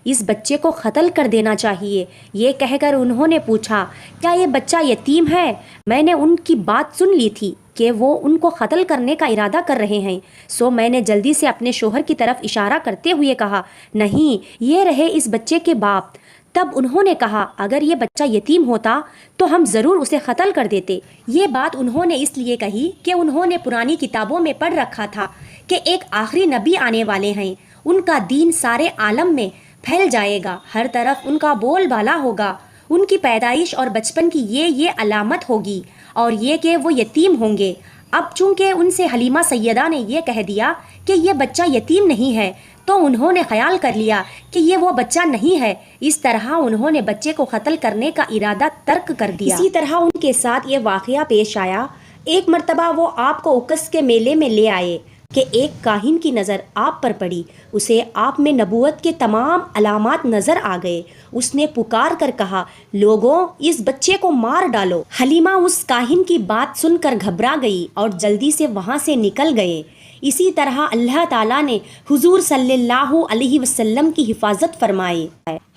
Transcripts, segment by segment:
اس بچے کو قتل کر دینا چاہیے۔ یہ کہہ کر انہوں نے پوچھا کیا یہ بچہ یتیم ہے؟ میں نے ان کی بات سن لی تھی کہ وہ ان کو قتل کرنے کا ارادہ کر رہے ہیں، سو میں نے جلدی سے اپنے شوہر کی طرف اشارہ کرتے ہوئے کہا نہیں، یہ رہے اس بچے کے باپ۔ تب انہوں نے کہا اگر یہ بچہ یتیم ہوتا تو ہم ضرور اسے قتل کر دیتے۔ یہ بات انہوں نے اس لیے کہی کہ انہوں نے پرانی کتابوں میں پڑھ رکھا تھا کہ ایک آخری نبی آنے والے ہیں، ان کا دین سارے عالم میں پھیل جائے گا، ہر طرف ان کا بول بالا ہوگا، ان کی پیدائش اور بچپن کی یہ علامت ہوگی اور یہ کہ وہ یتیم ہوں گے۔ اب چونکہ ان سے حلیمہ سیدہ نے یہ کہہ دیا کہ یہ بچہ یتیم نہیں ہے تو انہوں نے خیال کر لیا کہ یہ وہ بچہ نہیں ہے، اس طرح انہوں نے بچے کو قتل کرنے کا ارادہ ترک کر دیا۔ اسی طرح ان کے ساتھ یہ واقعہ پیش آیا۔ ایک مرتبہ وہ آپ کو اکس کے میلے میں لے آئے کہ ایک کاہن کی نظر آپ پر پڑی، اسے آپ میں نبوت کے تمام علامات نظر آ گئے۔ اس نے پکار کر کہا لوگوں اس بچے کو مار ڈالو۔ حلیمہ اس کاہن کی بات سن کر گھبرا گئی اور جلدی سے وہاں سے نکل گئے۔ اسی طرح اللہ تعالیٰ نے حضور صلی اللہ علیہ وسلم کی حفاظت فرمائی۔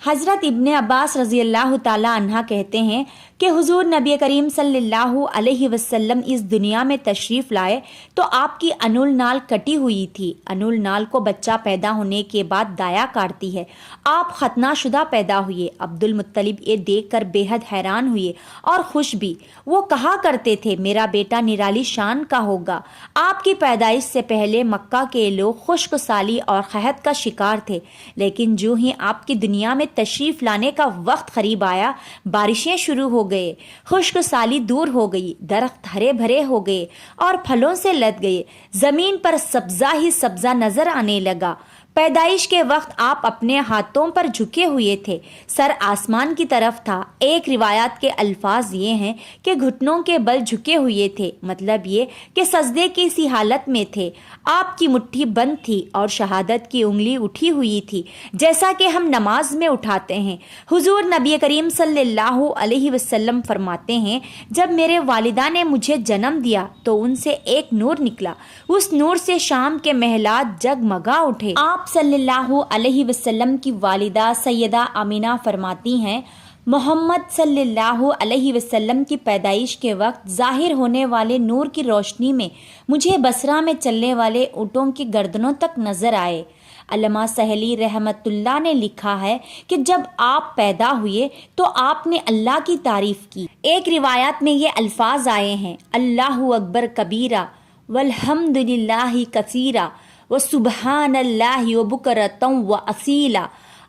حضرت ابن عباس رضی اللہ تعالیٰ عنہ کہتے ہیں کہ حضور نبی کریم صلی اللہ علیہ وسلم اس دنیا میں تشریف لائے تو آپ کی انول نال کٹی ہوئی تھی۔ انول نال کو بچہ پیدا ہونے کے بعد دایا کاٹتی ہے۔ آپ ختنہ شدہ پیدا ہوئے۔ عبد المطلب یہ دیکھ کر بے حد حیران ہوئے اور خوش بھی۔ وہ کہا کرتے تھے میرا بیٹا نرالی شان کا ہوگا۔ آپ کی پیدائش سے پہلے مکہ کے لوگ خشک سالی اور قحط کا شکار تھے، لیکن جو ہی آپ کی دنیا میں تشریف لانے کا وقت قریب آیا بارشیں شروع ہو گئے، خشک سالی دور ہو گئی، درخت ہرے بھرے ہو گئے اور پھلوں سے لد گئے، زمین پر سبزہ ہی سبزہ نظر آنے لگا۔ پیدائش کے وقت آپ اپنے ہاتھوں پر جھکے ہوئے تھے، سر آسمان کی طرف تھا۔ ایک روایات کے الفاظ یہ ہیں کہ گھٹنوں کے بل جھکے ہوئے تھے، مطلب یہ کہ سجدے کی سی حالت میں تھے۔ آپ کی مٹھی بند تھی اور شہادت کی انگلی اٹھی ہوئی تھی جیسا کہ ہم نماز میں اٹھاتے ہیں۔ حضور نبی کریم صلی اللہ علیہ وسلم فرماتے ہیں جب میرے والدہ نے مجھے جنم دیا تو ان سے ایک نور نکلا، اس نور سے شام کے محلات جگمگا اٹھے۔ آپ صلی اللہ علیہ وسلم کی والدہ سیدہ آمینہ فرماتی ہیں محمد صلی اللہ علیہ وسلم کی پیدائش کے وقت ظاہر ہونے والے نور کی روشنی میں مجھے بصرہ میں چلنے والے اونٹوں کی گردنوں تک نظر آئے۔ علامہ سہلی رحمت اللہ نے لکھا ہے کہ جب آپ پیدا ہوئے تو آپ نے اللہ کی تعریف کی۔ ایک روایات میں یہ الفاظ آئے ہیں اللہ اکبر کبیرہ والحمد للہ کثیرہ وسبحان اللہ وبکرۃ واصیلا۔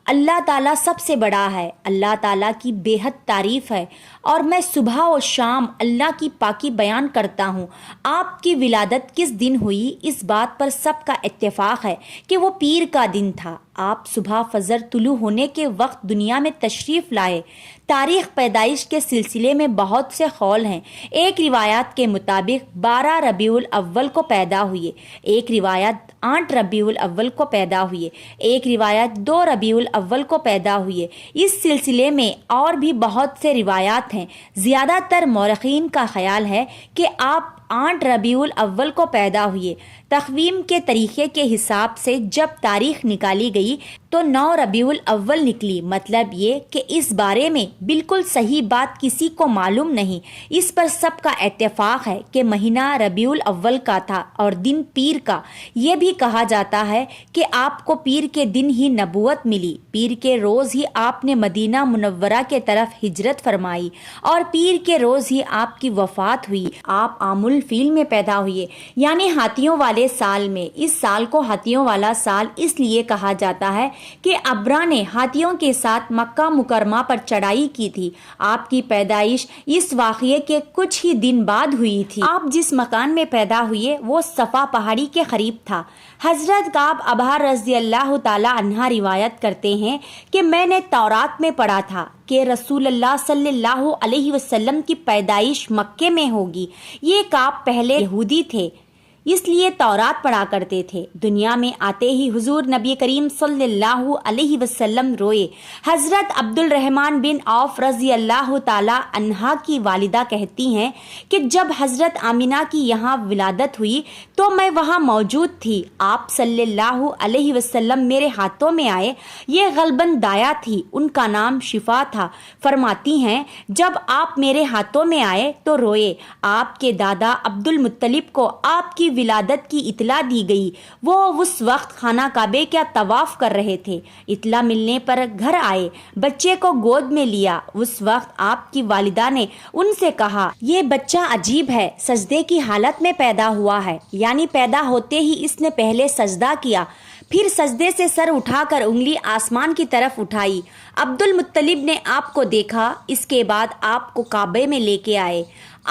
اللہ تعالیٰ سب سے بڑا ہے، اللہ تعالیٰ کی بے حد تعریف ہے اور میں صبح و شام اللہ کی پاکی بیان کرتا ہوں۔ آپ کی ولادت کس دن ہوئی اس بات پر سب کا اتفاق ہے کہ وہ پیر کا دن تھا۔ آپ صبح فجر طلوع ہونے کے وقت دنیا میں تشریف لائے۔ تاریخ پیدائش کے سلسلے میں بہت سے قول ہیں۔ ایک روایات کے مطابق 12 ربیع الاول کو پیدا ہوئے، ایک روایت 8 ربیع الاول کو پیدا ہوئے، ایک روایت 2 ربیع الاول کو پیدا ہوئے۔ اس سلسلے میں اور بھی بہت سے روایات ہیں۔ زیادہ تر مورخین کا خیال ہے کہ آپ 8 ربیع الاول کو پیدا ہوئے۔ تقویم کے طریقے کے حساب سے جب تاریخ نکالی گئی تو 9 ربیع الاول نکلی، مطلب یہ کہ اس بارے میں بالکل صحیح بات کسی کو معلوم نہیں۔ اس پر سب کا اتفاق ہے کہ مہینہ ربیع الاول کا تھا اور دن پیر کا۔ یہ بھی کہا جاتا ہے کہ آپ کو پیر کے دن ہی نبوت ملی، پیر کے روز ہی آپ نے مدینہ منورہ کے طرف ہجرت فرمائی اور پیر کے روز ہی آپ کی وفات ہوئی۔ آپ عام الفیل میں پیدا ہوئے، یعنی ہاتھیوں والے سال میں۔ اس سال کو ہاتھیوں والا سال اس لیے کہا جاتا ہے کہ ابرا نے ہاتھیوں کے ساتھ مکہ مکرمہ پر چڑھائی کی تھی۔ آپ کی پیدائش اس واقعے کے کچھ ہی دن بعد ہوئی تھی۔ آپ جس مکان میں پیدا ہوئے وہ صفا پہاڑی کے قریب تھا۔ حضرت کعب ابہار رضی اللہ تعالی عنہ روایت کرتے ہیں کہ میں نے تورات میں پڑھا تھا کہ رسول اللہ صلی اللہ علیہ وسلم کی پیدائش مکے میں ہوگی۔ یہ کعب پہلے یہودی تھے، اس لیے تورات پڑھا کرتے تھے۔ دنیا میں آتے ہی حضور نبی کریم صلی اللہ علیہ وسلم روئے۔ حضرت عبد الرحمن بن عوف رضی اللہ تعالی عنہ کی والدہ کہتی ہیں کہ جب حضرت آمینہ کی یہاں ولادت ہوئی تو میں وہاں موجود تھی۔ آپ صلی اللہ علیہ وسلم میرے ہاتھوں میں آئے۔ یہ غالباً دایا تھی، ان کا نام شفا تھا۔ فرماتی ہیں جب آپ میرے ہاتھوں میں آئے تو روئے۔ آپ کے دادا عبد المطلب کو آپ کی ولادت کی اطلاع دی گئی۔ وہ اس وقت خانہ کعبے کا طواف کر رہے تھے۔ اطلاع ملنے پر گھر آئے، بچے کو گود میں لیا۔ اس وقت آپ کی والدہ نے ان سے کہا، یہ بچہ عجیب ہے، سجدے کی حالت میں پیدا ہوا ہے، یعنی پیدا ہوتے ہی اس نے پہلے سجدہ کیا، پھر سجدے سے سر اٹھا کر انگلی آسمان کی طرف اٹھائی۔ عبد المطلب نے آپ کو دیکھا، اس کے بعد آپ کو کعبے میں لے کے آئے،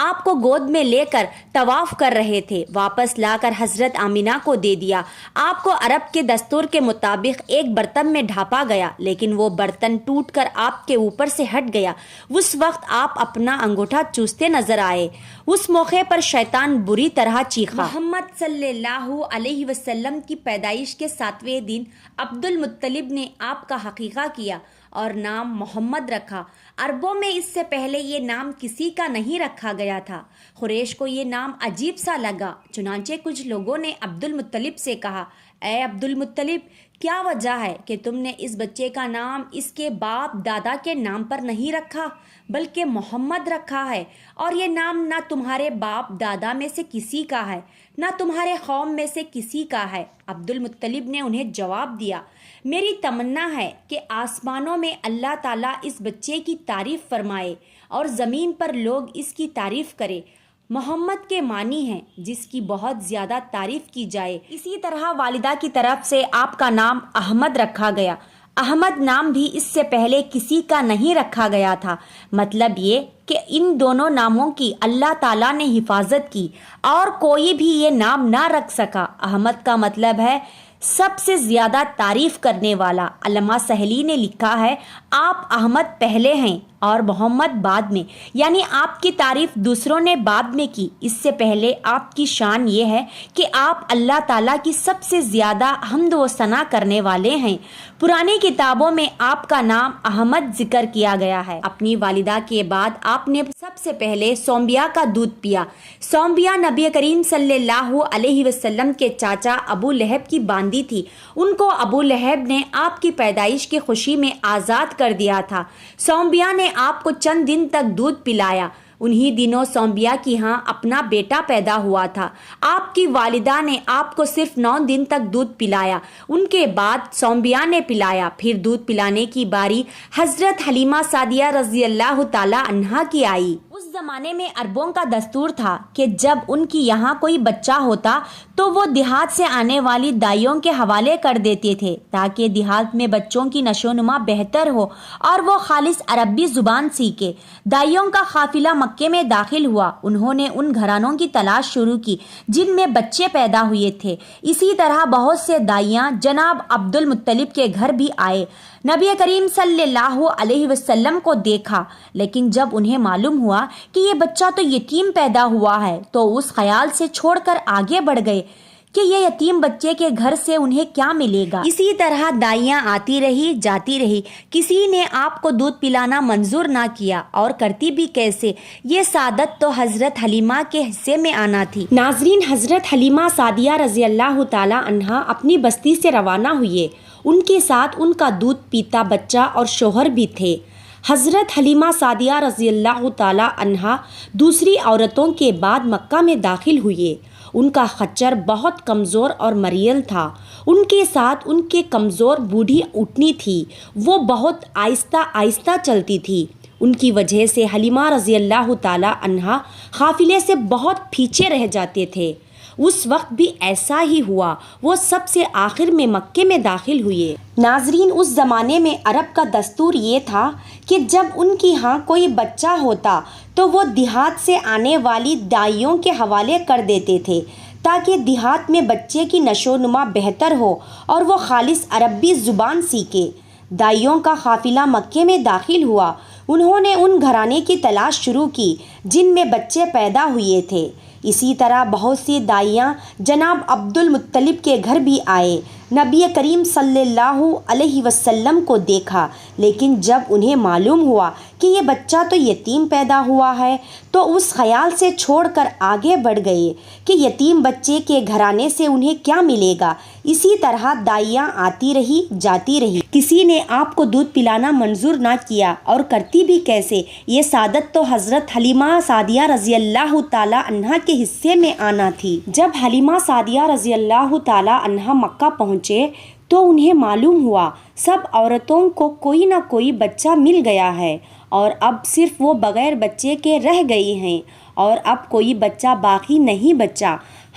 آپ کو گود میں لے کر طواف کر رہے تھے، واپس لا کر حضرت آمینہ کو دے دیا۔ آپ کو عرب کے دستور کے مطابق ایک برتن میں ڈھانپا گیا، لیکن وہ برتن ٹوٹ کر آپ کے اوپر سے ہٹ گیا۔ اس وقت آپ اپنا انگوٹھا چوستے نظر آئے۔ اس موقع پر شیطان بری طرح چیخا۔ محمد صلی اللہ علیہ وسلم کی پیدائش کے 7ویں دن عبد المطلب نے آپ کا عقیقہ کیا اور نام محمد رکھا۔ عربوں میں اس سے پہلے یہ نام کسی کا نہیں رکھا گیا تھا۔ قریش کو یہ نام عجیب سا لگا، چنانچہ کچھ لوگوں نے عبد المطلب سے کہا، اے عبد المطلب، کیا وجہ ہے کہ تم نے اس بچے کا نام اس کے باپ دادا کے نام پر نہیں رکھا بلکہ محمد رکھا ہے، اور یہ نام نہ تمہارے باپ دادا میں سے کسی کا ہے نہ تمہارے قوم میں سے کسی کا ہے؟ عبد المطلب نے انہیں جواب دیا، میری تمنا ہے کہ آسمانوں میں اللہ تعالیٰ اس بچے کی تعریف فرمائے اور زمین پر لوگ اس کی تعریف کرے۔ محمد کے معنی ہیں جس کی بہت زیادہ تعریف کی جائے۔ اسی طرح والدہ کی طرف سے آپ کا نام احمد رکھا گیا۔ احمد نام بھی اس سے پہلے کسی کا نہیں رکھا گیا تھا۔ مطلب یہ کہ ان دونوں ناموں کی اللہ تعالیٰ نے حفاظت کی اور کوئی بھی یہ نام نہ رکھ سکا۔ احمد کا مطلب ہے سب سے زیادہ تعریف کرنے والا۔ علامہ سہیلی نے لکھا ہے، آپ احمد پہلے ہیں اور محمد بعد میں، یعنی آپ کی تعریف دوسروں نے بعد میں کی۔ اس سے پہلے آپ کی شان یہ ہے کہ آپ اللہ تعالیٰ کی سب سے زیادہ حمد و ثنا کرنے والے ہیں۔ پرانی کتابوں میں آپ کا نام احمد ذکر کیا گیا ہے۔ اپنی والدہ کے بعد آپ نے سب سے پہلے سومبیا کا دودھ پیا۔ سومبیا نبی کریم صلی اللہ علیہ وسلم کے چاچا ابو لہب کی باندی تھی۔ ان کو ابو لہب نے آپ کی پیدائش کی خوشی میں آزاد کر دیا تھا۔ سومبیا نے آپ کو چند دن تک دودھ پلایا۔ انہی دنوں سومبیا کی ہاں اپنا بیٹا پیدا ہوا تھا۔ آپ کی والدہ نے آپ کو صرف 9 دن تک دودھ پلایا۔ ان کے بعد سومبیا نے پلایا۔ پھر دودھ پلانے کی باری حضرت حلیمہ سعدیہ رضی اللہ تعالی عنہا کی آئی۔ اس زمانے میں عربوں کا دستور تھا کہ جب ان کی یہاں کوئی بچہ ہوتا تو وہ دیہات سے آنے والی دائیوں کے حوالے کر دیتے تھے تاکہ دیہات میں بچوں کی نشو نما بہتر ہو اور وہ خالص عربی زبان سیکھے۔ دائیوں کا قافلہ مکے میں داخل ہوا۔ انہوں نے ان گھرانوں کی تلاش شروع کی جن میں بچے پیدا ہوئے تھے۔ اسی طرح بہت سے دائیاں جناب عبد المطلب کے گھر بھی آئے۔ نبی کریم صلی اللہ علیہ وسلم کو دیکھا، لیکن جب انہیں معلوم ہوا کہ یہ بچہ تو یتیم پیدا ہوا ہے تو اس خیال سے چھوڑ کر آگے بڑھ گئے کہ یہ یتیم بچے کے گھر سے انہیں کیا ملے گا۔ اسی طرح دائیاں آتی رہی جاتی رہی، کسی نے آپ کو دودھ پلانا منظور نہ کیا، اور کرتی بھی کیسے؟ یہ سعادت تو حضرت حلیمہ کے حصے میں آنا تھی۔ ناظرین، حضرت حلیمہ سعدیہ رضی اللہ تعالی عنہا اپنی بستی سے روانہ ہوئے۔ ان کے ساتھ ان کا دودھ پیتا بچہ اور شوہر بھی تھے۔ حضرت حلیمہ سعدیہ رضی اللہ تعالی عنہا دوسری عورتوں کے بعد مکہ میں داخل ہوئے۔ ان کا خچر بہت کمزور اور مریل تھا۔ ان کے ساتھ ان کے کمزور بوڑھی اٹھنی تھی، وہ بہت آہستہ آہستہ چلتی تھی۔ ان کی وجہ سے حلیمہ رضی اللہ تعالی عنہا قافلے سے بہت پیچھے رہ جاتے تھے۔ اس وقت بھی ایسا ہی ہوا، وہ سب سے آخر میں مکے میں داخل ہوئے۔ ناظرین، اس زمانے میں عرب کا دستور یہ تھا کہ جب ان کی ہاں کوئی بچہ ہوتا تو وہ دیہات سے آنے والی دائیوں کے حوالے کر دیتے تھے تاکہ دیہات میں بچے کی نشو نما بہتر ہو اور وہ خالص عربی زبان سیکھے۔ دائیوں کا قافلہ مکے میں داخل ہوا۔ انہوں نے ان گھرانے کی تلاش شروع کی جن میں بچے پیدا ہوئے تھے۔ اسی طرح بہت سی دائیاں جناب عبد المطلب کے گھر بھی آئے، نبی کریم صلی اللہ علیہ وسلم کو دیکھا، لیکن جب انہیں معلوم ہوا کہ یہ بچہ تو یتیم پیدا ہوا ہے تو اس خیال سے چھوڑ کر آگے بڑھ گئے کہ یتیم بچے کے گھرانے سے انہیں کیا ملے گا۔ اسی طرح دائیاں آتی رہی جاتی رہی، کسی نے آپ کو دودھ پلانا منظور نہ کیا، اور کرتی بھی کیسے؟ یہ سعادت تو حضرت حلیمہ سعدیہ رضی اللہ تعالی عنہا کے حصے میں آنا تھی۔ جب حلیمہ سعدیہ رضی اللہ تعالی عنہا مکہ پہنچے تو انہیں معلوم ہوا سب عورتوں کو کوئی نہ کوئی بچہ مل گیا ہے، اور اب صرف وہ بغیر بچے کے رہ گئی ہیں، اور اب کوئی بچہ باقی نہیں بچا۔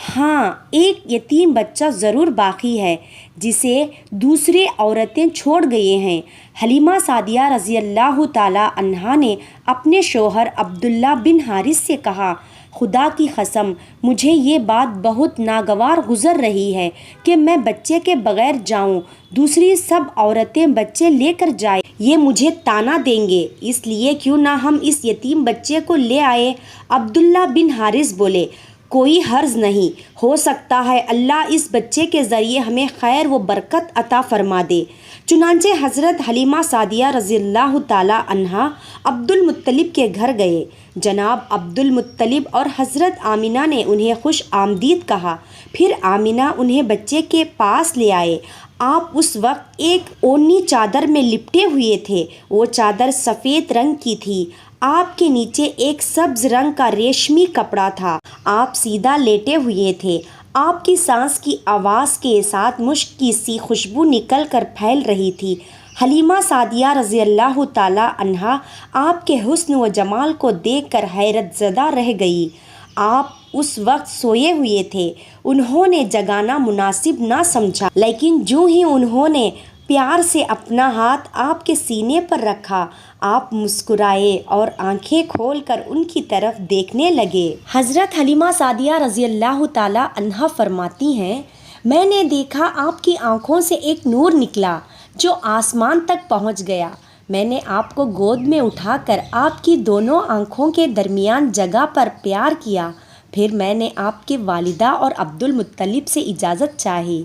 ہاں، ایک یتیم بچہ ضرور باقی ہے جسے دوسری عورتیں چھوڑ گئے ہیں۔ حلیمہ سعدیہ رضی اللہ تعالی عنہا نے اپنے شوہر عبداللہ بن حارث سے کہا، خدا کی قسم مجھے یہ بات بہت ناگوار گزر رہی ہے کہ میں بچے کے بغیر جاؤں، دوسری سب عورتیں بچے لے کر جائیں، یہ مجھے طعنہ دیں گے، اس لیے کیوں نہ ہم اس یتیم بچے کو لے آئے۔ عبداللہ بن حارث بولے، کوئی حرج نہیں، ہو سکتا ہے اللہ اس بچے کے ذریعے ہمیں خیر و برکت عطا فرما دے۔ چنانچہ حضرت حلیمہ سعدیہ رضی اللہ تعالی عنہا عبد المطلب کے گھر گئے۔ جناب عبد المطلب اور حضرت آمینہ نے انہیں خوش آمدید کہا، پھر آمینہ انہیں بچے کے پاس لے آئے۔ آپ اس وقت ایک اونی چادر میں لپٹے ہوئے تھے، وہ چادر سفید رنگ کی تھی، آپ کے نیچے ایک سبز رنگ کا ریشمی کپڑا تھا، آپ سیدھا لیٹے ہوئے تھے، آپ کی سانس کی آواز کے ساتھ مشک کی سی خوشبو نکل کر پھیل رہی تھی۔ حلیمہ سعدیہ رضی اللہ تعالی عنہا آپ کے حسن و جمال کو دیکھ کر حیرت زدہ رہ گئی۔ آپ اس وقت سوئے ہوئے تھے، انہوں نے جگانا مناسب نہ سمجھا، لیکن جو ہی انہوں نے پیار سے اپنا ہاتھ آپ کے سینے پر رکھا، آپ مسکرائے اور آنکھیں کھول کر ان کی طرف دیکھنے لگے۔ حضرت حلیمہ سعدیہ رضی اللہ تعالی عنہا فرماتی ہیں، میں نے دیکھا آپ کی آنکھوں سے ایک نور نکلا جو آسمان تک پہنچ گیا۔ میں نے آپ کو گود میں اٹھا کر آپ کی دونوں آنکھوں کے درمیان جگہ پر پیار کیا، پھر میں نے آپ کے والدہ اور عبد المطلب سے اجازت چاہی،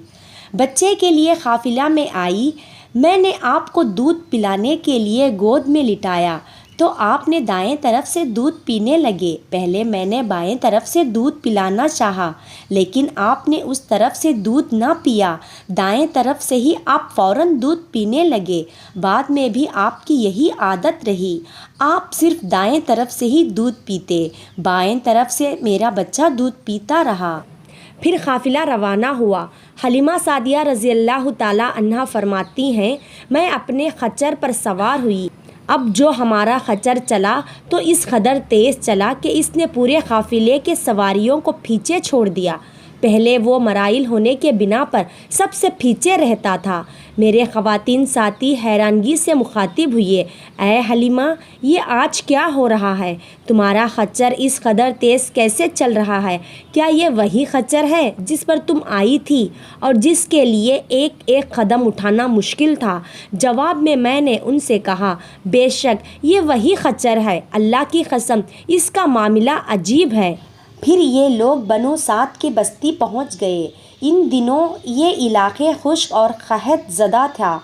بچے کے لیے قافلہ میں آئی، میں نے آپ کو دودھ پلانے کے لیے گود میں لٹایا تو آپ نے دائیں طرف سے دودھ پینے لگے۔ پہلے میں نے بائیں طرف سے دودھ پلانا چاہا، لیکن آپ نے اس طرف سے دودھ نہ پیا، دائیں طرف سے ہی آپ فوراً دودھ پینے لگے۔ بعد میں بھی آپ کی یہی عادت رہی، آپ صرف دائیں طرف سے ہی دودھ پیتے، بائیں طرف سے میرا بچہ دودھ پیتا رہا۔ پھر قافلہ روانہ ہوا۔ حلیمہ سعدیہ رضی اللہ تعالی عنہا فرماتی ہیں، میں اپنے خچر پر سوار ہوئی، اب جو ہمارا خچر چلا تو اس قدر تیز چلا کہ اس نے پورے قافلے کے سواریوں کو پیچھے چھوڑ دیا۔ پہلے وہ مرائل ہونے کے بنا پر سب سے پیچھے رہتا تھا۔ میرے خواتین ساتھی حیرانگی سے مخاطب ہوئے، اے حلیمہ، یہ آج کیا ہو رہا ہے؟ تمہارا خچر اس قدر تیز کیسے چل رہا ہے؟ کیا یہ وہی خچر ہے جس پر تم آئی تھی اور جس کے لیے ایک ایک قدم اٹھانا مشکل تھا؟ جواب میں نے ان سے کہا، بے شک یہ وہی خچر ہے، اللہ کی قسم اس کا معاملہ عجیب ہے۔ پھر یہ لوگ بنو سعد کی بستی پہنچ گئے۔ ان دنوں یہ علاقے خشک اور قحط زدہ تھا۔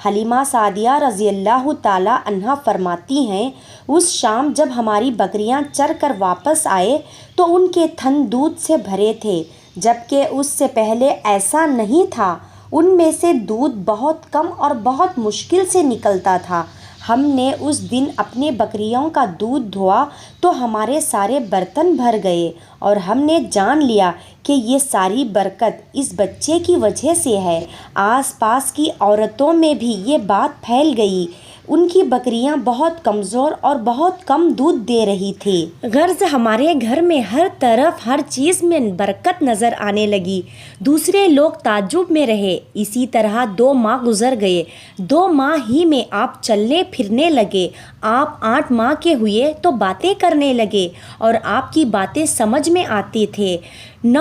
حلیمہ سعدیہ رضی اللہ تعالی عنہا فرماتی ہیں، اس شام جب ہماری بکریاں چر کر واپس آئے تو ان کے تھن دودھ سے بھرے تھے، جبکہ اس سے پہلے ایسا نہیں تھا، ان میں سے دودھ بہت کم اور بہت مشکل سے نکلتا تھا۔ ہم نے اس دن اپنے بکریوں کا دودھ دھوا تو ہمارے سارے برتن بھر گئے، اور ہم نے جان لیا کہ یہ ساری برکت اس بچے کی وجہ سے ہے۔ آس پاس کی عورتوں میں بھی یہ بات پھیل گئی، ان کی بکریاں بہت کمزور اور بہت کم دودھ دے رہی تھی۔ غرض ہمارے گھر میں ہر طرف ہر چیز میں برکت نظر آنے لگی۔ دوسرے لوگ تعجب میں رہے۔ اسی طرح 2 ماہ گزر گئے۔ 2 ماہ ہی میں آپ چلنے پھرنے لگے۔ آپ 8 ماہ کے ہوئے تو باتیں کرنے لگے اور آپ کی باتیں سمجھ میں آتی تھے۔ 9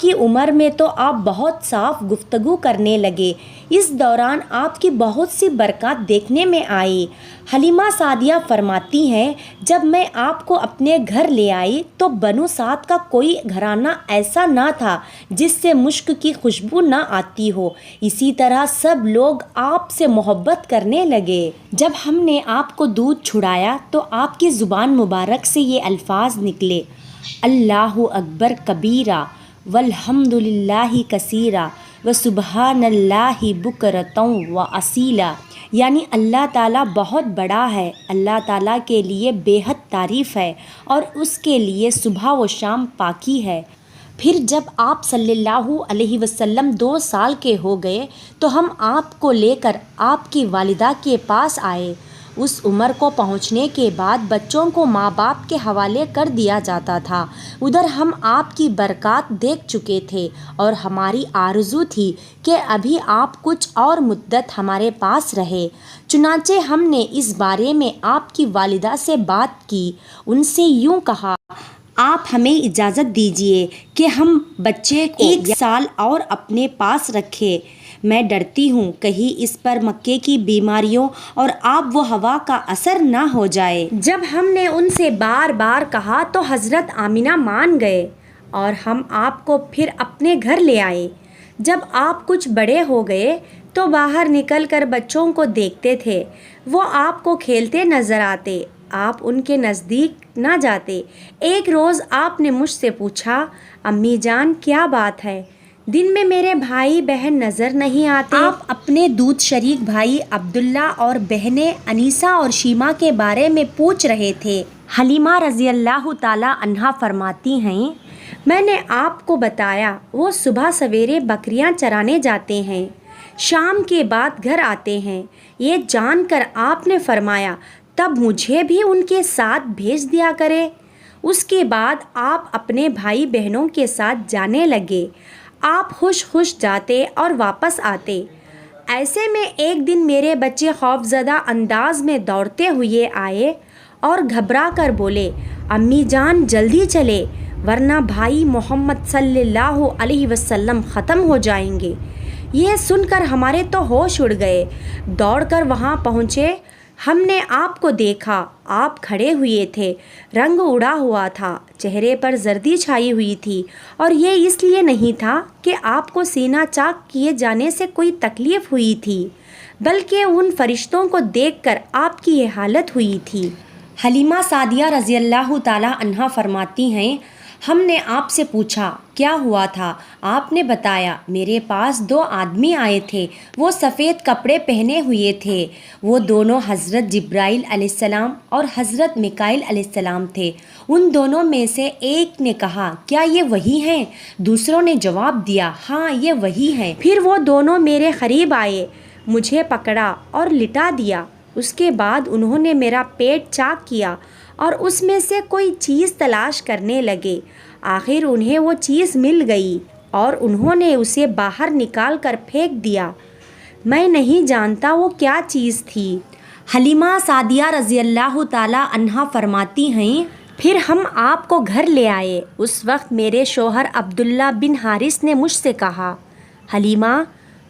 کی عمر میں تو آپ بہت صاف گفتگو کرنے لگے۔ اس دوران آپ کی بہت سی برکات دیکھنے میں آئی۔ حلیمہ سعدیہ فرماتی ہیں، جب میں آپ کو اپنے گھر لے آئی تو بنو سعد کا کوئی گھرانہ ایسا نہ تھا جس سے مشک کی خوشبو نہ آتی ہو۔ اسی طرح سب لوگ آپ سے محبت کرنے لگے۔ جب ہم نے آپ کو دودھ چھڑایا تو آپ کی زبان مبارک سے یہ الفاظ نکلے: اللہ اکبر کبیرہ والحمد للہ کثیرہ وسبحان اللہ بکرۃ واسیلہ، یعنی اللہ تعالیٰ بہت بڑا ہے، اللہ تعالیٰ کے لیے بے حد تعریف ہے اور اس کے لیے صبح و شام پاکی ہے۔ پھر جب آپ صلی اللہ علیہ وسلم 2 سال کے ہو گئے تو ہم آپ کو لے کر آپ کی والدہ کے پاس آئے۔ اس عمر کو پہنچنے کے بعد بچوں کو ماں باپ کے حوالے کر دیا جاتا تھا۔ ادھر ہم آپ کی برکات دیکھ چکے تھے اور ہماری آرزو تھی کہ ابھی آپ کچھ اور مدت ہمارے پاس رہے۔ چنانچہ ہم نے اس بارے میں آپ کی والدہ سے بات کی، ان سے یوں کہا: آپ ہمیں اجازت دیجیے کہ ہم بچے کو 1 سال اور اپنے پاس رکھیں۔ میں ڈرتی ہوں کہیں اس پر مکے کی بیماریوں اور آب و ہوا کا اثر نہ ہو جائے۔ جب ہم نے ان سے بار بار کہا تو حضرت آمنہ مان گئے اور ہم آپ کو پھر اپنے گھر لے آئے۔ جب آپ کچھ بڑے ہو گئے تو باہر نکل کر بچوں کو دیکھتے تھے، وہ آپ کو کھیلتے نظر آتے، آپ ان کے نزدیک نہ جاتے۔ ایک روز آپ نے مجھ سے پوچھا: امی جان کیا بات ہے؟ دن میں میرے بھائی بہن نظر نہیں آتے۔ آپ اپنے دودھ شریک بھائی عبداللہ اور بہنیں انیسہ اور شیمہ کے بارے میں پوچھ رہے تھے۔ حلیمہ رضی اللہ تعالی عنہا فرماتی ہیں، میں نے آپ کو بتایا وہ صبح سویرے بکریاں چرانے جاتے ہیں، شام کے بعد گھر آتے ہیں۔ یہ جان کر آپ نے فرمایا تب مجھے بھی ان کے ساتھ بھیج دیا کرے۔ اس کے بعد آپ اپنے بھائی بہنوں کے ساتھ جانے لگے۔ آپ خوش خوش جاتے اور واپس آتے۔ ایسے میں ایک دن میرے بچے خوف زدہ انداز میں دوڑتے ہوئے آئے اور گھبرا کر بولے: امی جان جلدی چلے ورنہ بھائی محمد صلی اللہ علیہ وسلم ختم ہو جائیں گے۔ یہ سن کر ہمارے تو ہوش اڑ گئے۔ دوڑ کر وہاں پہنچے، ہم نے آپ کو دیکھا، آپ کھڑے ہوئے تھے، رنگ اڑا ہوا تھا، چہرے پر زردی چھائی ہوئی تھی، اور یہ اس لیے نہیں تھا کہ آپ کو سینہ چاک کیے جانے سے کوئی تکلیف ہوئی تھی، بلکہ ان فرشتوں کو دیکھ کر آپ کی یہ حالت ہوئی تھی۔ حلیمہ سعدیہ رضی اللہ تعالی عنہا فرماتی ہیں، ہم نے آپ سے پوچھا کیا ہوا تھا؟ آپ نے بتایا میرے پاس 2 آدمی آئے تھے، وہ سفید کپڑے پہنے ہوئے تھے، وہ دونوں حضرت جبرائیل علیہ السلام اور حضرت میکائیل علیہ السلام تھے۔ ان دونوں میں سے ایک نے کہا کیا یہ وہی ہیں؟ دوسروں نے جواب دیا ہاں یہ وہی ہیں۔ پھر وہ دونوں میرے قریب آئے، مجھے پکڑا اور لٹا دیا۔ اس کے بعد انہوں نے میرا پیٹ چاک کیا اور اس میں سے کوئی چیز تلاش کرنے لگے۔ آخر انہیں وہ چیز مل گئی اور انہوں نے اسے باہر نکال کر پھینک دیا۔ میں نہیں جانتا وہ کیا چیز تھی۔ حلیمہ سعدیہ رضی اللہ تعالی عنہا فرماتی ہیں، پھر ہم آپ کو گھر لے آئے۔ اس وقت میرے شوہر عبداللہ بن حارث نے مجھ سے کہا، حلیمہ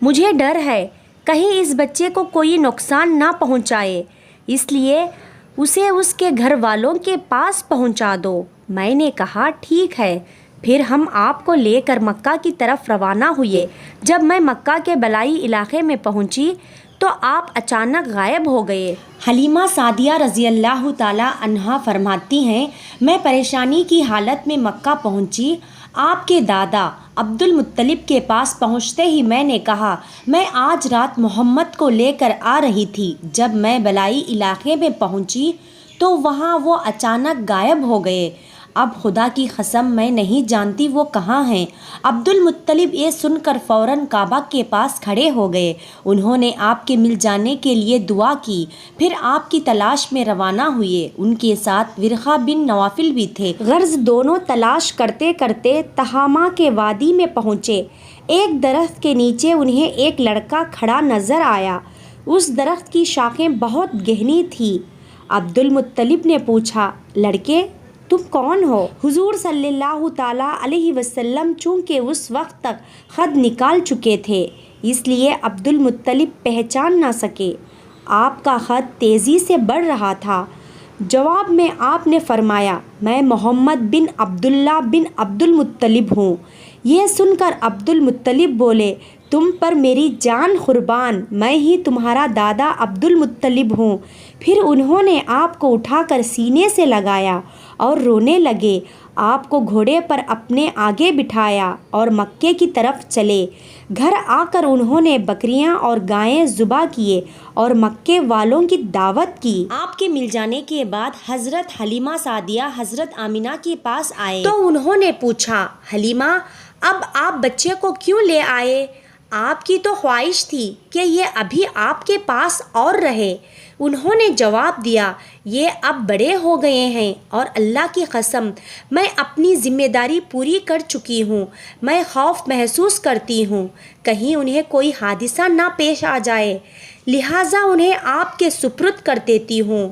مجھے ڈر ہے کہیں اس بچے کو کوئی نقصان نہ پہنچائے، اس لیے اسے اس کے گھر والوں کے پاس پہنچا دو۔ میں نے کہا ٹھیک ہے۔ پھر ہم آپ کو لے کر مکہ کی طرف روانہ ہوئے۔ جب میں مکہ کے بالائی علاقے میں پہنچی تو آپ اچانک غائب ہو گئے۔ حلیمہ سعدیہ رضی اللہ تعالی عنہا فرماتی ہیں، میں پریشانی کی حالت میں مکہ پہنچی۔ آپ کے دادا عبد المطلب کے پاس پہنچتے ہی میں نے کہا میں آج رات محمد کو لے کر آ رہی تھی۔ جب میں بالائی علاقے میں پہنچی تو وہاں وہ اچانک غائب ہو گئے۔ اب خدا کی قسم میں نہیں جانتی وہ کہاں ہیں۔ عبد المطلب یہ سن کر فوراً کعبہ کے پاس کھڑے ہو گئے۔ انہوں نے آپ کے مل جانے کے لیے دعا کی، پھر آپ کی تلاش میں روانہ ہوئے۔ ان کے ساتھ ورقہ بن نوفل بھی تھے۔ غرض دونوں تلاش کرتے کرتے تہامہ کے وادی میں پہنچے۔ ایک درخت کے نیچے انہیں ایک لڑکا کھڑا نظر آیا۔ اس درخت کی شاخیں بہت گہری تھیں۔ عبد المطلب نے پوچھا، لڑکے تم کون ہو؟ حضور صلی اللہ تعالیٰ علیہ وسلم چونکہ اس وقت تک خط نکال چکے تھے اس لیے عبد المطلب پہچان نہ سکے۔ آپ کا خط تیزی سے بڑھ رہا تھا۔ جواب میں آپ نے فرمایا، میں محمد بن عبداللہ بن عبد المطلب ہوں۔ یہ سن کر عبد المطلب بولے، تم پر میری جان قربان، میں ہی تمہارا دادا عبد المطلب ہوں۔ پھر انہوں نے آپ کو اٹھا کر سینے سے لگایا اور رونے لگے۔ آپ کو گھوڑے پر اپنے آگے بٹھایا اور مکے کی طرف چلے۔ گھر آ کر انہوں نے بکریاں اور گائیں ذبح کیے اور مکے والوں کی دعوت کی۔ آپ کے مل جانے کے بعد حضرت حلیمہ سعدیہ حضرت آمینہ کے پاس آئے تو انہوں نے پوچھا، حلیمہ اب آپ بچے کو کیوں لے آئے؟ آپ کی تو خواہش تھی کہ یہ ابھی آپ کے پاس اور رہے۔ انہوں نے جواب دیا، یہ اب بڑے ہو گئے ہیں اور اللہ کی قسم میں اپنی ذمہ داری پوری کر چکی ہوں۔ میں خوف محسوس کرتی ہوں کہیں انہیں کوئی حادثہ نہ پیش آ جائے، لہٰذا انہیں آپ کے سپرد کر دیتی ہوں۔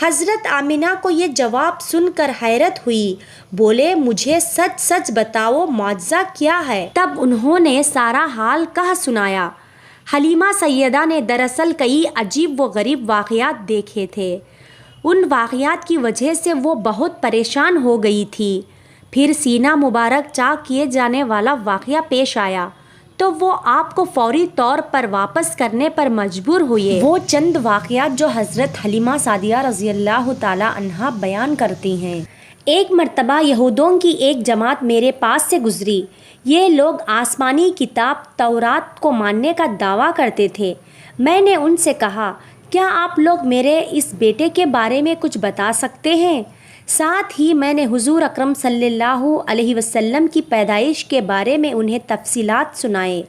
حضرت آمینہ کو یہ جواب سن کر حیرت ہوئی، بولے، مجھے سچ سچ بتاؤ معجزہ کیا ہے؟ تب انہوں نے سارا حال کہہ سنایا۔ حلیمہ سیدہ نے دراصل کئی عجیب و غریب واقعات دیکھے تھے۔ ان واقعات کی وجہ سے وہ بہت پریشان ہو گئی تھی۔ پھر سینہ مبارک چاک کیے جانے والا واقعہ پیش آیا تو وہ آپ کو فوری طور پر واپس کرنے پر مجبور ہوئے۔ وہ چند واقعات جو حضرت حلیمہ سعدیہ رضی اللہ تعالی عنہا بیان کرتی ہیں۔ ایک مرتبہ یہودوں کی ایک جماعت میرے پاس سے گزری۔ یہ لوگ آسمانی کتاب تورات کو ماننے کا دعویٰ کرتے تھے۔ میں نے ان سے کہا، کیا آپ لوگ میرے اس بیٹے کے بارے میں کچھ بتا سکتے ہیں؟ ساتھ ہی میں نے حضور اکرم صلی اللہ علیہ وسلم کی پیدائش کے بارے میں انہیں تفصیلات سنائے۔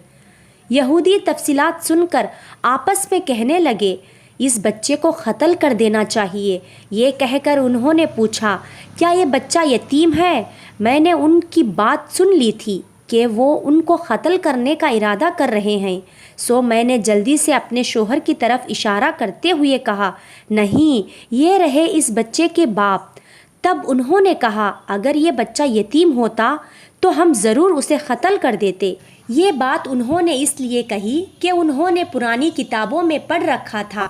یہودی تفصیلات سن کر آپس میں کہنے لگے، اس بچے کو قتل کر دینا چاہیے۔ یہ کہہ کر انہوں نے پوچھا، کیا یہ بچہ یتیم ہے؟ میں نے ان کی بات سن لی تھی کہ وہ ان کو قتل کرنے کا ارادہ کر رہے ہیں، سو میں نے جلدی سے اپنے شوہر کی طرف اشارہ کرتے ہوئے کہا، نہیں، یہ رہے اس بچے کے باپ۔ تب انہوں نے کہا، اگر یہ بچہ یتیم ہوتا تو ہم ضرور اسے قتل کر دیتے۔ یہ بات انہوں نے اس لیے کہی کہ انہوں نے پرانی کتابوں میں پڑھ رکھا تھا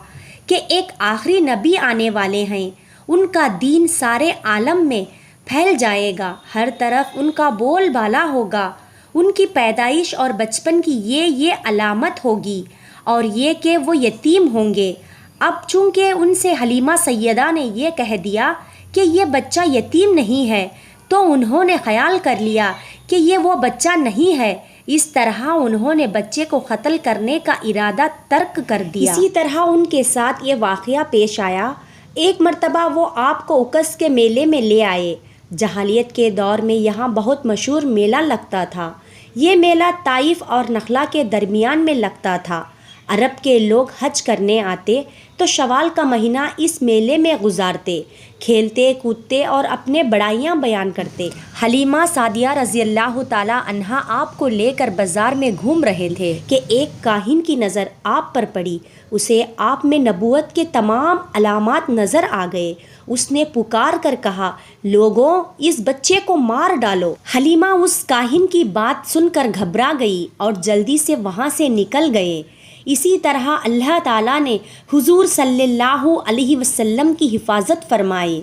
کہ ایک آخری نبی آنے والے ہیں، ان کا دین سارے عالم میں پھیل جائے گا، ہر طرف ان کا بول بالا ہوگا، ان کی پیدائش اور بچپن کی یہ علامت ہوگی اور یہ کہ وہ یتیم ہوں گے۔ اب چونکہ ان سے حلیمہ سیدہ نے یہ کہہ دیا کہ یہ بچہ یتیم نہیں ہے تو انہوں نے خیال کر لیا کہ یہ وہ بچہ نہیں ہے۔ اس طرح انہوں نے بچے کو قتل کرنے کا ارادہ ترک کر دیا۔ اسی طرح ان کے ساتھ یہ واقعہ پیش آیا۔ ایک مرتبہ وہ آپ کو اکس کے میلے میں لے آئے۔ جاہلیت کے دور میں یہاں بہت مشہور میلہ لگتا تھا۔ یہ میلہ طائف اور نخلا کے درمیان میں لگتا تھا۔ عرب کے لوگ حج کرنے آتے تو شوال کا مہینہ اس میلے میں گزارتے، کھیلتے کودتے اور اپنے بڑائیاں بیان کرتے۔ حلیمہ سعدیہ رضی اللہ تعالی عنہا آپ کو لے کر بازار میں گھوم رہے تھے کہ ایک کاہن کی نظر آپ پر پڑی۔ اسے آپ میں نبوت کے تمام علامات نظر آ گئے۔ اس نے پکار کر کہا، لوگوں، اس بچے کو مار ڈالو۔ حلیمہ اس کاہن کی بات سن کر گھبرا گئی اور جلدی سے وہاں سے نکل گئے۔ اسی طرح اللہ تعالیٰ نے حضور صلی اللہ علیہ وسلم کی حفاظت فرمائی۔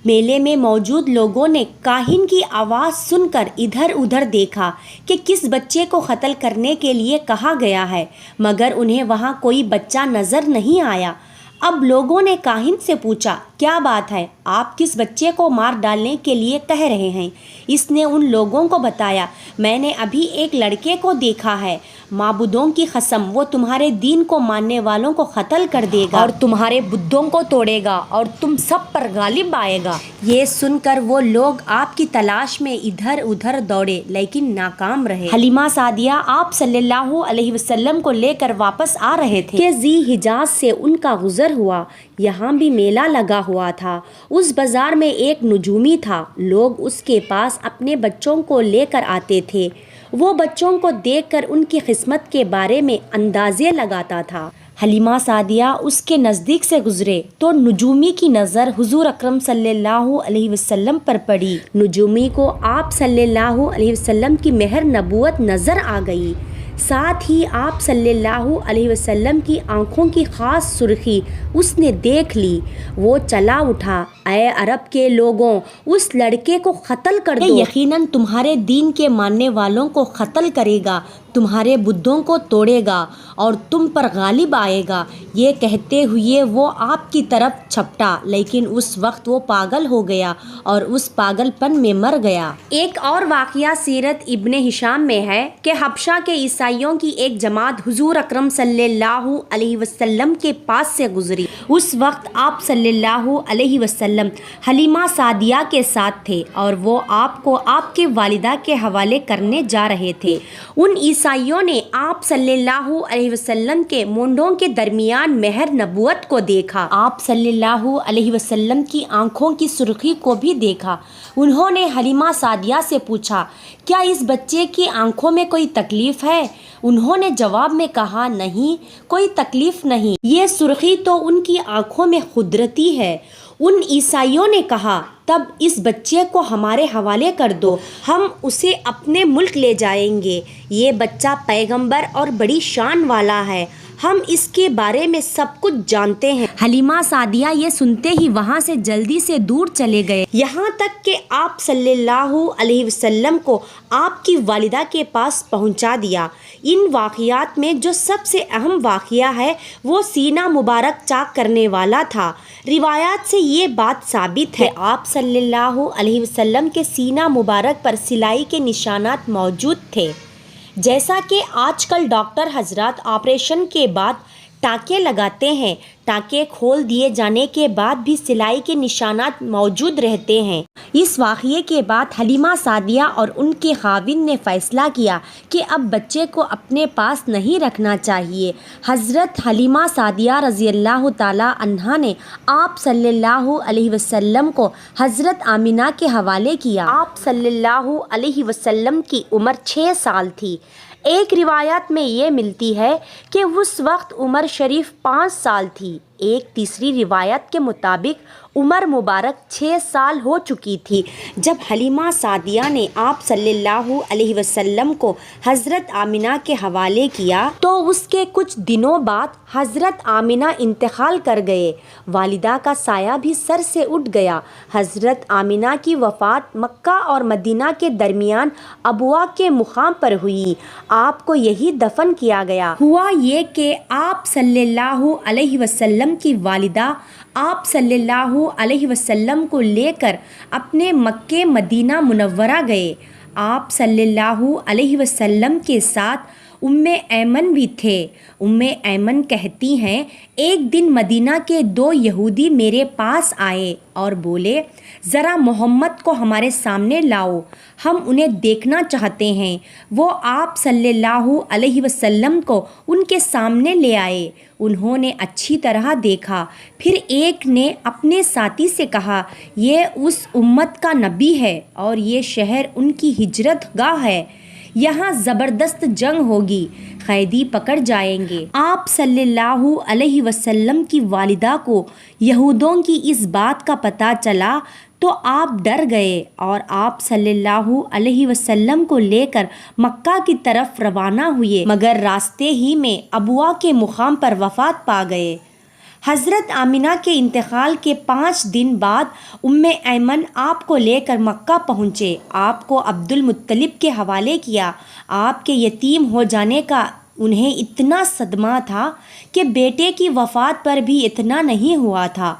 میلے میں موجود لوگوں نے کاہن کی آواز سن کر ادھر ادھر دیکھا کہ کس بچے کو قتل کرنے کے لیے کہا گیا ہے، مگر انہیں وہاں کوئی بچہ نظر نہیں آیا۔ اب لوگوں نے کاہن سے پوچھا، کیا بات ہے، آپ کس بچے کو مار ڈالنے کے لیے کہہ رہے ہیں؟ اس نے ان لوگوں کو بتایا، میں نے ابھی ایک لڑکے کو دیکھا ہے، معبودوں کی قسم وہ تمہارے دین کو ماننے والوں کو قتل کر دے گا اور تمہارے بتوں کو توڑے گا اور تم سب پر غالب آئے گا۔ یہ سن کر وہ لوگ آپ کی تلاش میں ادھر ادھر دوڑے لیکن ناکام رہے۔ حلیمہ سعدیہ آپ صلی اللہ علیہ وسلم کو لے کر واپس آ رہے تھے کہ ذی حجاز سے ان کا گزر ہوا۔ یہاں بھی میلہ لگا ہوا تھا۔ اس بازار میں ایک نجومی تھا، لوگ اس کے پاس اپنے بچوں کو لے کر آتے تھے۔ وہ بچوں کو دیکھ کر ان کی قسمت کے بارے میں اندازے لگاتا تھا۔ حلیمہ سعدیہ اس کے نزدیک سے گزرے تو نجومی کی نظر حضور اکرم صلی اللہ علیہ وسلم پر پڑی۔ نجومی کو آپ صلی اللہ علیہ وسلم کی مہر نبوت نظر آ گئی، ساتھ ہی آپ صلی اللہ علیہ وسلم کی آنکھوں کی خاص سرخی اس نے دیکھ لی۔ وہ چلا اٹھا، اے عرب کے لوگوں، اس لڑکے کو قتل کر دو، یقیناً تمہارے دین کے ماننے والوں کو قتل کرے گا، تمہارے بدھوں کو توڑے گا اور تم پر غالب آئے گا۔ یہ کہتے ہوئے وہ آپ کی طرف چھپٹا، لیکن اس وقت وہ پاگل ہو گیا اور اس پاگل پن میں مر گیا۔ ایک اور واقعہ سیرت ابن ہشام میں ہے کہ حبشہ کے عیسائیوں کی ایک جماعت حضور اکرم صلی اللہ علیہ وسلم کے پاس سے گزری۔ اس وقت آپ صلی اللہ علیہ وسلم حلیمہ سعدیہ کے ساتھ تھے اور وہ آپ کو آپ کے والدہ کے حوالے کرنے جا رہے تھے۔ ان عیسائیوں نے آپ صلی اللہ علیہ وسلم کے مونڈوں کے درمیان مہر نبوت کو دیکھا۔ آپ صلی اللہ علیہ وسلم کی آنکھوں کی سرخی کو بھی دیکھا۔ انہوں نے حلیمہ سعدیہ سے پوچھا، کیا اس بچے کی آنکھوں میں کوئی تکلیف ہے؟ انہوں نے جواب میں کہا، نہیں، کوئی تکلیف نہیں، یہ سرخی تو ان کی آنکھوں میں قدرتی ہے۔ ان عیسائیوں نے کہا، تب اس بچے کو ہمارے حوالے کر دو، ہم اسے اپنے ملک لے جائیں گے۔ یہ بچہ پیغمبر اور بڑی شان والا ہے، ہم اس کے بارے میں سب کچھ جانتے ہیں۔ حلیمہ سعدیہ یہ سنتے ہی وہاں سے جلدی سے دور چلے گئے، یہاں تک کہ آپ صلی اللہ علیہ وسلم کو آپ کی والدہ کے پاس پہنچا دیا۔ ان واقعات میں جو سب سے اہم واقعہ ہے وہ سینہ مبارک چاک کرنے والا تھا۔ روایات سے یہ بات ثابت ہے، آپ صلی اللہ علیہ وسلم کے سینہ مبارک پر سلائی کے نشانات موجود تھے، جیسا کہ آج کل ڈاکٹر حضرات آپریشن کے بعد ٹانکے لگاتے ہیں۔ ٹانکے کھول دیے جانے کے بعد بھی سلائی کے نشانات موجود رہتے ہیں۔ اس واقعے کے بعد حلیمہ سعدیہ اور ان کے خاوند نے فیصلہ کیا کہ اب بچے کو اپنے پاس نہیں رکھنا چاہیے۔ حضرت حلیمہ سعدیہ رضی اللہ تعالی عنہا نے آپ صلی اللہ علیہ وسلم کو حضرت آمنہ کے حوالے کیا۔ آپ صلی اللہ علیہ وسلم کی عمر 6 سال تھی۔ ایک روایت میں یہ ملتی ہے کہ اس وقت عمر شریف 5 سال تھی۔ ایک تیسری روایت کے مطابق عمر مبارک 6 سال ہو چکی تھی جب حلیمہ سعدیہ نے آپ صلی اللہ علیہ وسلم کو حضرت آمنہ کے حوالے کیا تو اس کے کچھ دنوں بعد حضرت آمنہ انتقال کر گئے۔ والدہ کا سایہ بھی سر سے اٹھ گیا۔ حضرت آمنہ کی وفات مکہ اور مدینہ کے درمیان ابوا کے مقام پر ہوئی۔ آپ کو یہی دفن کیا گیا۔ ہوا یہ کہ آپ صلی اللہ علیہ وسلم کی والدہ آپ صلی اللہ علیہ وسلم کو لے کر اپنے مکہ مدینہ منورہ گئے۔ آپ صلی اللہ علیہ وسلم کے ساتھ ایمن بھی تھے۔ ایمن کہتی ہیں، ایک دن مدینہ کے 2 یہودی میرے پاس آئے اور بولے، ذرا محمد کو ہمارے سامنے لاؤ، ہم انہیں دیکھنا چاہتے ہیں۔ وہ آپ صلی اللہ علیہ وسلم کو ان کے سامنے لے آئے۔ انہوں نے اچھی طرح دیکھا۔ پھر ایک نے اپنے ساتھی سے کہا، یہ اس امت کا نبی ہے اور یہ شہر ان کی ہجرت گاہ ہے، یہاں زبردست جنگ ہوگی، قیدی پکڑ جائیں گے۔ آپ صلی اللہ علیہ وسلم کی والدہ کو یہودوں کی اس بات کا پتہ چلا تو آپ ڈر گئے اور آپ صلی اللہ علیہ وسلم کو لے کر مکہ کی طرف روانہ ہوئے، مگر راستے ہی میں ابوا کے مقام پر وفات پا گئے۔ حضرت آمنہ کے انتقال کے 5 دن بعد ایمن آپ کو لے کر مکہ پہنچے۔ آپ کو عبد المطلب کے حوالے کیا۔ آپ کے یتیم ہو جانے کا انہیں اتنا صدمہ تھا کہ بیٹے کی وفات پر بھی اتنا نہیں ہوا تھا۔